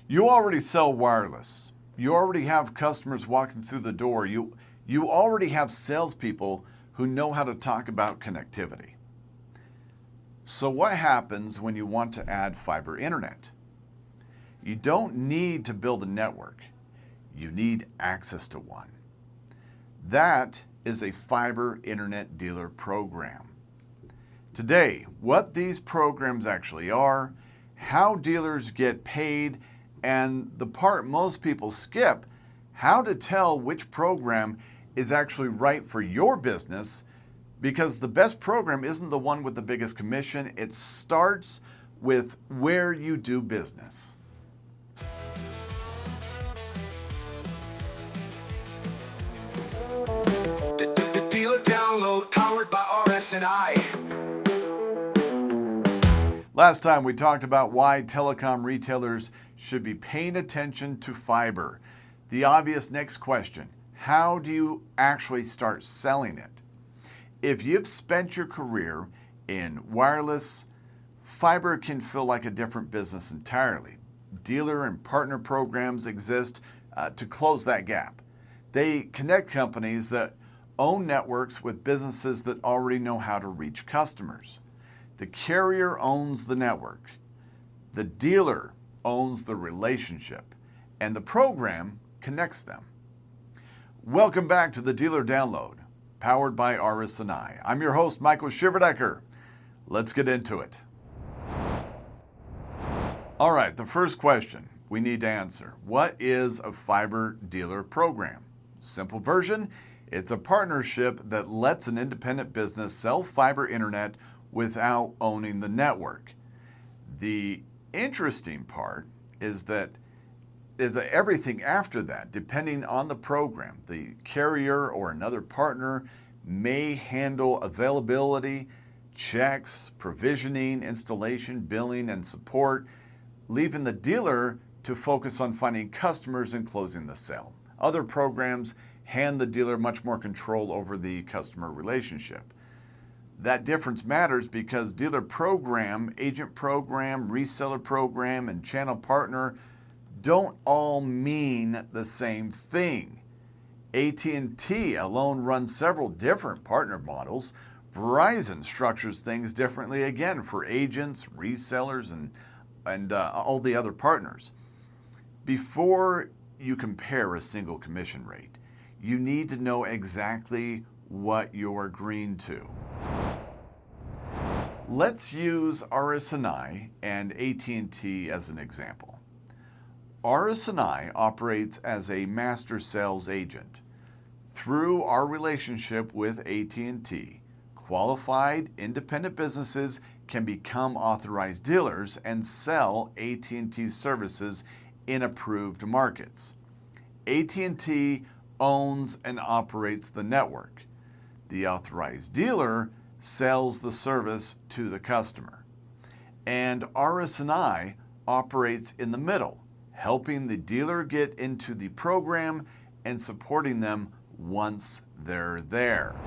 You already sell wireless. You already have customers walking through the door. You already have salespeople who know how to talk about connectivity. So what happens when you want to add fiber internet? You don't need to build a network. You need access to one. That is a fiber internet dealer program. Today, what these programs actually are, how dealers get paid, and the part most people skip, how to tell which program is actually right for your business, because the best program isn't the one with the biggest commission. It starts with where you do business. The dealer download powered by RS&I. Last time we talked about why telecom retailers should be paying attention to fiber. The obvious next question, how do you actually start selling it? If you've spent your career in wireless, fiber can feel like a different business entirely. Dealer and partner programs exist to close that gap. They connect companies that own networks with businesses that already know how to reach customers. The carrier owns the network. The dealer owns the relationship, and the program connects them. Welcome back to the Dealer Download, powered by RS&I. I'm your host, Michael Shiverdecker. Let's get into it. All right, the first question we need to answer. What is a fiber dealer program? Simple version, it's a partnership that lets an independent business sell fiber internet without owning the network. The interesting part is that everything after that, depending on the program, the carrier or another partner may handle availability, checks, provisioning, installation, billing, and support, leaving the dealer to focus on finding customers and closing the sale. Other programs hand the dealer much more control over the customer relationship. That difference matters because dealer program, agent program, reseller program, and channel partner don't all mean the same thing. AT&T alone runs several different partner models. Verizon structures things differently again for agents, resellers, and all the other partners. Before you compare a single commission rate, you need to know exactly what you're agreeing to. Let's use RS&I and AT&T as an example. RS&I operates as a master sales agent. Through our relationship with AT&T, qualified independent businesses can become authorized dealers and sell AT&T services in approved markets. AT&T owns and operates the network. The authorized dealer sells the service to the customer. And RS&I operates in the middle, helping the dealer get into the program and supporting them once they're there.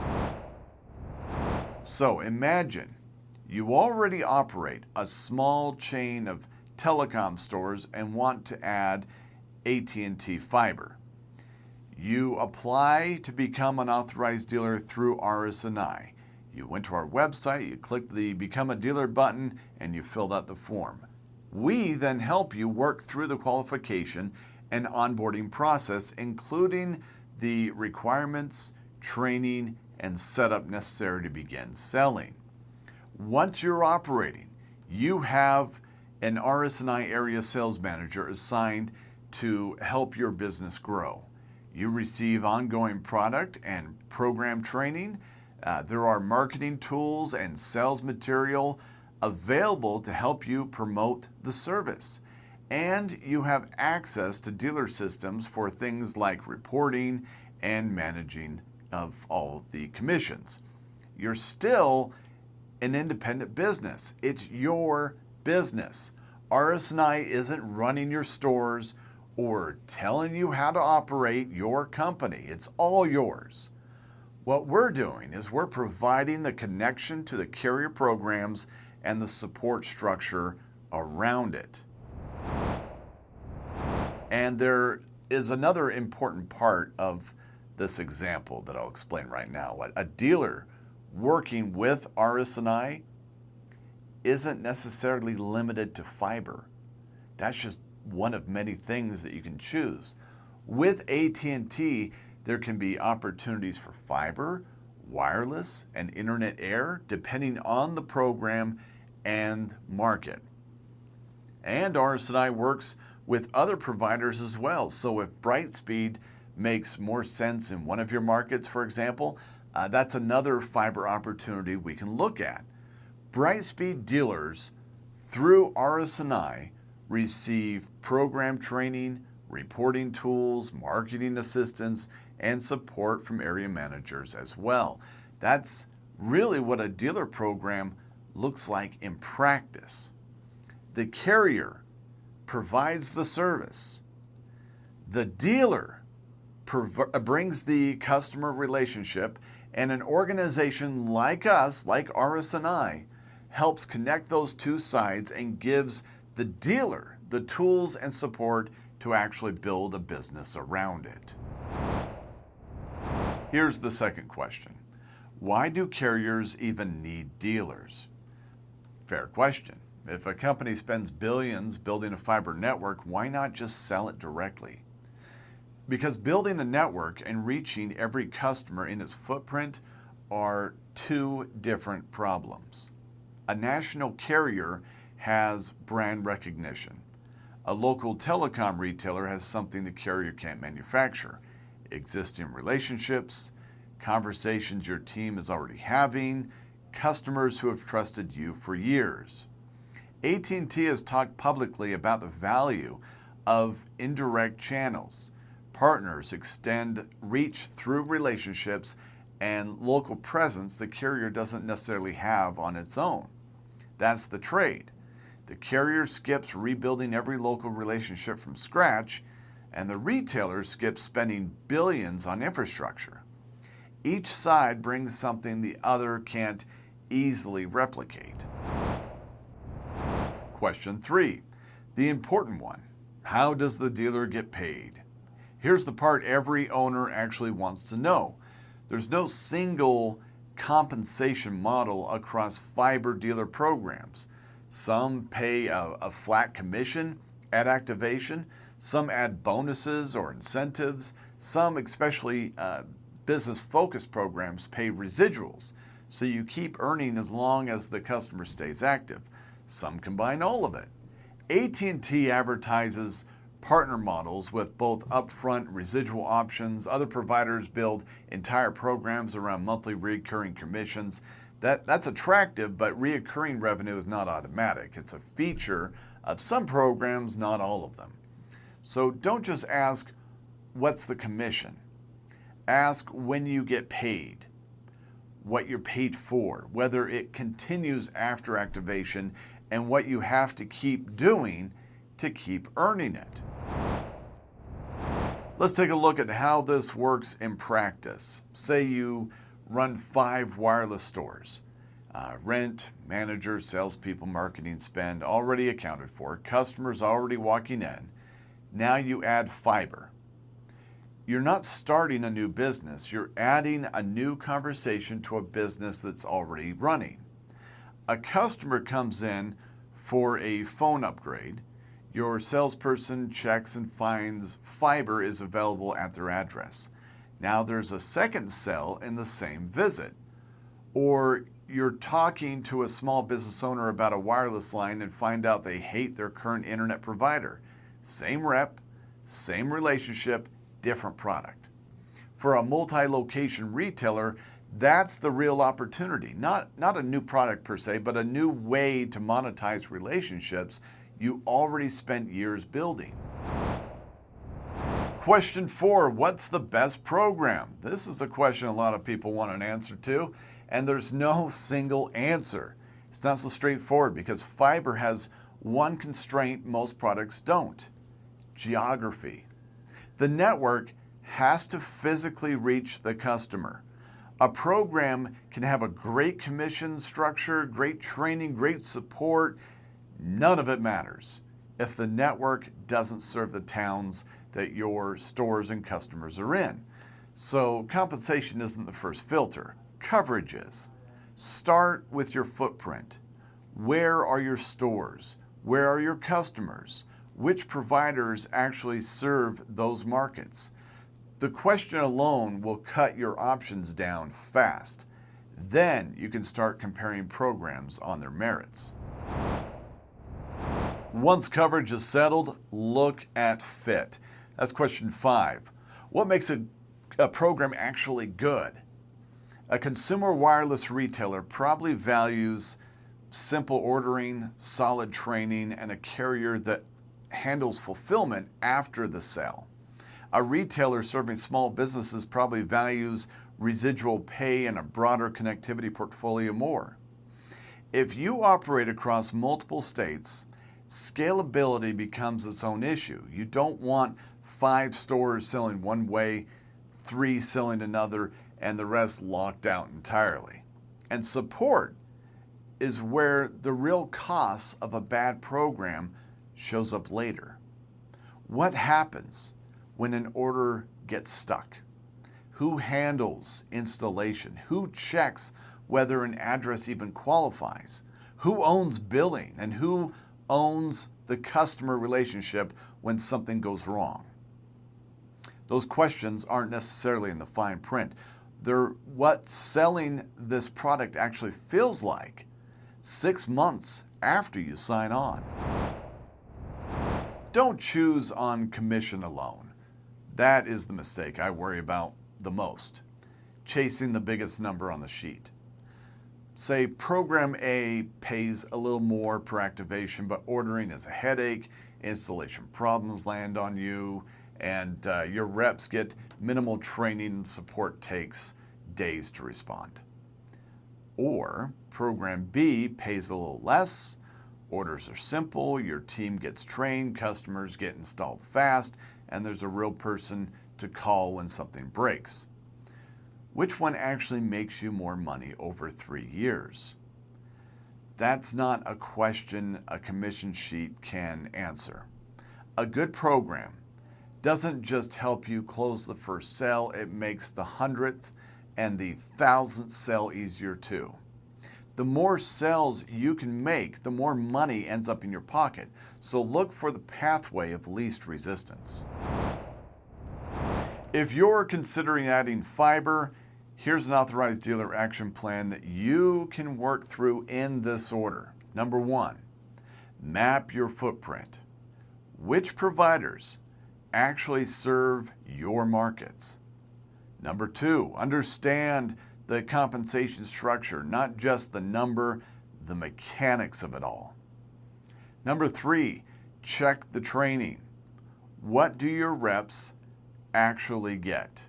So imagine you already operate a small chain of telecom stores and want to add AT&T fiber. You apply to become an authorized dealer through RS&I. You went to our website, you clicked the Become a Dealer button, and you filled out the form. We then help you work through the qualification and onboarding process, including the requirements, training, and setup necessary to begin selling. Once you're operating, you have an RS&I area sales manager assigned to help your business grow. You receive ongoing product and program training. There are marketing tools and sales material available to help you promote the service. And you have access to dealer systems for things like reporting and managing of all the commissions. You're still an independent business. It's your business. RS&I isn't running your stores or telling you how to operate your company. It's all yours. What we're doing is we're providing the connection to the carrier programs and the support structure around it. And there is another important part of this example that I'll explain right now. A dealer working with RS&I isn't necessarily limited to fiber. That's just one of many things that you can choose. With AT&T, there can be opportunities for fiber, wireless, and internet air, depending on the program and market. And RS&I works with other providers as well. So if Brightspeed makes more sense in one of your markets, for example, that's another fiber opportunity we can look at. Brightspeed dealers through RS&I receive program training, reporting tools, marketing assistance, and support from area managers as well. That's really what a dealer program looks like in practice. The carrier provides the service. The dealer brings the customer relationship, and an organization like us, like RS&I, helps connect those two sides and gives the dealer the tools and support to actually build a business around it. Here's the second question. Why do carriers even need dealers? Fair question. If a company spends billions building a fiber network, why not just sell it directly? Because building a network and reaching every customer in its footprint are two different problems. A national carrier has brand recognition. A local telecom retailer has something the carrier can't manufacture: existing relationships, conversations your team is already having, customers who have trusted you for years. AT&T has talked publicly about the value of indirect channels. Partners extend reach through relationships and local presence the carrier doesn't necessarily have on its own. That's the trade. The carrier skips rebuilding every local relationship from scratch, and the retailer skips spending billions on infrastructure. Each side brings something the other can't easily replicate. Question 3, the important one. How does the dealer get paid? Here's the part every owner actually wants to know. There's no single compensation model across fiber dealer programs. Some pay a flat commission at activation, some add bonuses or incentives, some, especially business-focused programs, pay residuals, so you keep earning as long as the customer stays active. Some combine all of it. AT&T advertises partner models with both upfront residual options. Other providers build entire programs around monthly recurring commissions. That's attractive, but recurring revenue is not automatic. It's a feature of some programs, not all of them. So don't just ask, what's the commission? Ask when you get paid, what you're paid for, whether it continues after activation, and what you have to keep doing to keep earning it. Let's take a look at how this works in practice. Say you run 5 wireless stores. Rent, manager, salespeople, marketing spend already accounted for, customers already walking in. Now you add fiber. You're not starting a new business, you're adding a new conversation to a business that's already running. A customer comes in for a phone upgrade. Your salesperson checks and finds fiber is available at their address. Now there's a second sell in the same visit. Or you're talking to a small business owner about a wireless line and find out they hate their current internet provider. Same rep, same relationship, different product. For a multi-location retailer, that's the real opportunity. Not a new product per se, but a new way to monetize relationships you already spent years building. Question 4, what's the best program? This is a question a lot of people want an answer to, and there's no single answer. It's not so straightforward because fiber has one constraint most products don't: geography. The network has to physically reach the customer. A program can have a great commission structure, great training, great support. None of it matters. if the network doesn't serve the towns that your stores and customers are in. So compensation isn't the first filter. Coverage is. Start with your footprint. Where are your stores? Where are your customers? Which providers actually serve those markets? The question alone will cut your options down fast. Then you can start comparing programs on their merits. Once coverage is settled, look at fit. That's question 5. What makes a program actually good? A consumer wireless retailer probably values simple ordering, solid training, and a carrier that handles fulfillment after the sale. A retailer serving small businesses probably values residual pay and a broader connectivity portfolio more. If you operate across multiple states, scalability becomes its own issue. You don't want 5 stores selling one way, 3 selling another, and the rest locked out entirely. And support is where the real cost of a bad program shows up later. What happens when an order gets stuck? Who handles installation? Who checks whether an address even qualifies? Who owns billing? And who owns the customer relationship when something goes wrong? Those questions aren't necessarily in the fine print. They're what selling this product actually feels like 6 months after you sign on. Don't choose on commission alone. That is the mistake I worry about the most. Chasing the biggest number on the sheet. Say program A pays a little more per activation, but ordering is a headache, installation problems land on you, and your reps get minimal training and support takes days to respond. Or program B pays a little less, orders are simple, your team gets trained, customers get installed fast, and there's a real person to call when something breaks. Which one actually makes you more money over 3 years? That's not a question a commission sheet can answer. A good program doesn't just help you close the first sale, it makes the 100th and the 1,000th sale easier too. The more sales you can make, the more money ends up in your pocket. So look for the pathway of least resistance. If you're considering adding fiber, here's an authorized dealer action plan that you can work through in this order. Number 1, map your footprint. Which providers actually serve your markets? Number 2, understand the compensation structure, not just the number, the mechanics of it all. Number 3, check the training. What do your reps actually get?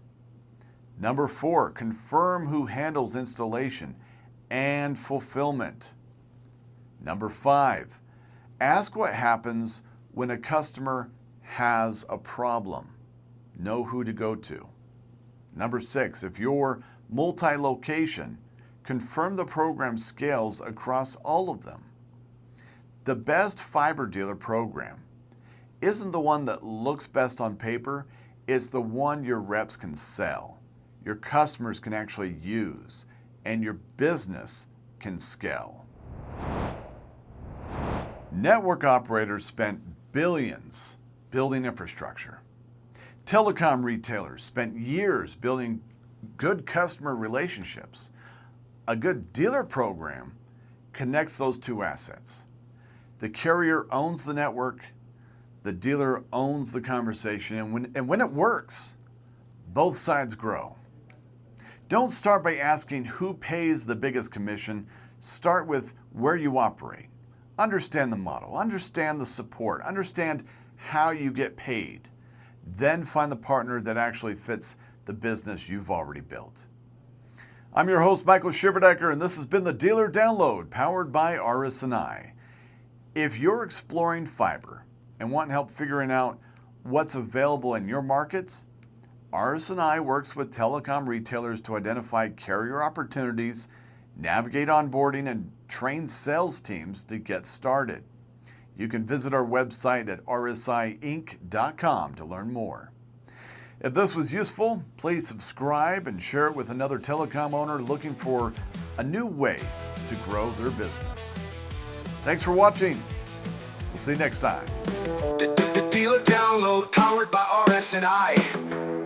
Number 4, confirm who handles installation and fulfillment. Number 5, ask what happens when a customer has a problem. Know who to go to. Number 6, if you're multi-location, confirm the program scales across all of them. The best fiber dealer program isn't the one that looks best on paper, it's the one your reps can sell, your customers can actually use, and your business can scale. Network operators spent billions building infrastructure. Telecom retailers spent years building good customer relationships. A good dealer program connects those two assets. The carrier owns the network, the dealer owns the conversation, and when it works, both sides grow. Don't start by asking who pays the biggest commission. Start with where you operate. Understand the model, understand the support, understand how you get paid. Then find the partner that actually fits the business you've already built. I'm your host, Michael Shiverdecker, and this has been the Dealer Download, powered by RS&I. If you're exploring fiber and want help figuring out what's available in your markets, RS&I works with telecom retailers to identify carrier opportunities, navigate onboarding, and train sales teams to get started. You can visit our website at rsiinc.com to learn more. If this was useful, please subscribe and share it with another telecom owner looking for a new way to grow their business. Thanks for watching. We'll see you next time. The dealer download powered by RS&I.